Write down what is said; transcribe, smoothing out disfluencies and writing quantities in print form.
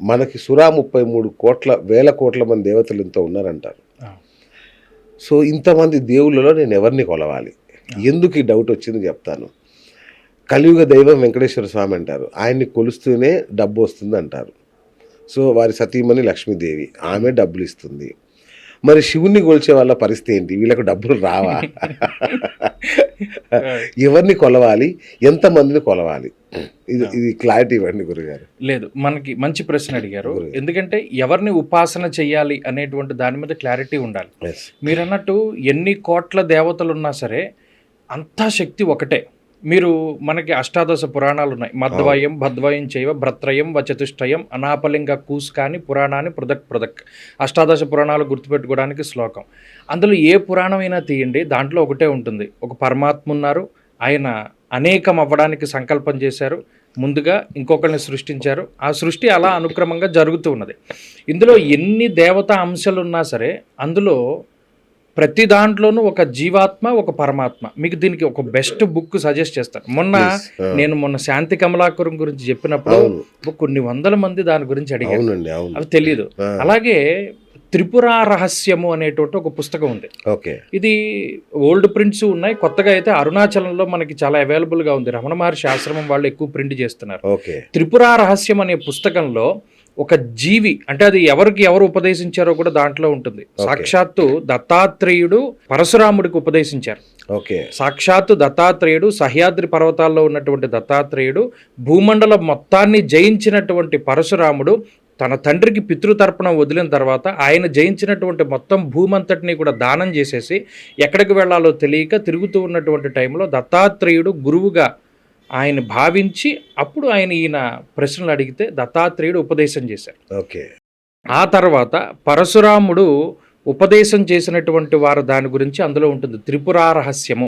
మనకి సురా 33 కోట్ల వేల కోట్ల మంది దేవతలు ఇంత ఉన్నారంటారు. సో ఇంతమంది దేవుళ్ళలో నేను ఎవరిని కొలవాలి? ఎందుకు ఈ డౌట్ వచ్చింది చెప్తాను. కలియుగ దైవం వెంకటేశ్వర స్వామి అంటారు. ఆయన్ని కొలుస్తూనే డబ్బు వస్తుంది అంటారు. సో వారి సతీమణి లక్ష్మీదేవి, ఆమె డబ్బులు ఇస్తుంది. మరి శివుణ్ణి కొలిచే వాళ్ళ పరిస్థితి ఏంటి? వీళ్ళకు డబ్బులు రావా? ఎవరిని కొలవాలి? ఎంతమందిని కొలవాలి? ఇది క్లారిటీ ఇవ్వండి గురుగారు. లేదు, మనకి మంచి ప్రశ్న అడిగారు. ఎందుకంటే ఎవరిని ఉపాసన చెయ్యాలి అనేటువంటి దాని మీద క్లారిటీ ఉండాలి. మీరు అన్నట్టు ఎన్ని కోట్ల దేవతలు ఉన్నా సరే అంతా శక్తి ఒకటే. మీరు మనకి అష్టాదశ పురాణాలు ఉన్నాయి. మధ్వయం భద్వయం చైవ భ్రత్రయం వచతుష్టయం అనాపలింగ కూస్కాని పురాణాన్ని పృథక్ అష్టాదశ పురాణాలు గుర్తుపెట్టుకోవడానికి శ్లోకం. అందులో ఏ పురాణమైనా తీయండి, దాంట్లో ఒకటే ఉంటుంది. ఒక పరమాత్మ ఉన్నారు, ఆయన అనేకం అవ్వడానికి సంకల్పం చేశారు, ముందుగా ఇంకొకరిని సృష్టించారు, ఆ సృష్టి అలా అనుక్రమంగా జరుగుతూ ఉన్నది. ఇందులో ఎన్ని దేవతా అంశాలు ఉన్నా సరే అందులో ప్రతి దాంట్లోనూ ఒక జీవాత్మ, ఒక పరమాత్మ. మీకు దీనికి ఒక బెస్ట్ బుక్ సజెస్ట్ చేస్తాను. నేను మొన్న శాంతి కమలాకరం గురించి చెప్పినప్పుడు కొన్ని వందల మంది దాని గురించి అడిగారు, అవి తెలియదు. అలాగే త్రిపుర రహస్యము అనేటువంటి ఒక పుస్తకం ఉంది. ఇది ఓల్డ్ ప్రింట్స్ ఉన్నాయి, కొత్తగా అయితే అరుణాచలంలో మనకి చాలా అవైలబుల్ గా ఉంది. రమణ మహర్షి ఆశ్రమం వాళ్ళు ఎక్కువ ప్రింట్ చేస్తున్నారు. త్రిపుర రహస్యం అనే పుస్తకంలో ఒక జీవి, అంటే అది ఎవరు ఉపదేశించారో కూడా దాంట్లో ఉంటుంది. సాక్షాత్తు దత్తాత్రేయుడు పరశురాముడికి ఉపదేశించారు. సాక్షాత్తు దత్తాత్రేయుడు, సహ్యాద్రి పర్వతాల్లో ఉన్నటువంటి దత్తాత్రేయుడు, భూమండలం మొత్తాన్ని జయించినటువంటి పరశురాముడు తన తండ్రికి పితృతర్పణం వదిలిన తర్వాత ఆయన జయించినటువంటి మొత్తం భూమంతటిని కూడా దానం చేసేసి ఎక్కడికి వెళ్లాలో తెలియక తిరుగుతూ ఉన్నటువంటి టైంలో దత్తాత్రేయుడు గురువుగా ఆయన భావించి అప్పుడు ఈయన ప్రశ్నలు అడిగితే దత్తాత్రేయుడు ఉపదేశం చేశారు. ఆ తర్వాత పరశురాముడు ఉపదేశం చేసినటువంటి వారు దాని గురించి అందులో ఉంటుంది త్రిపుర రహస్యము.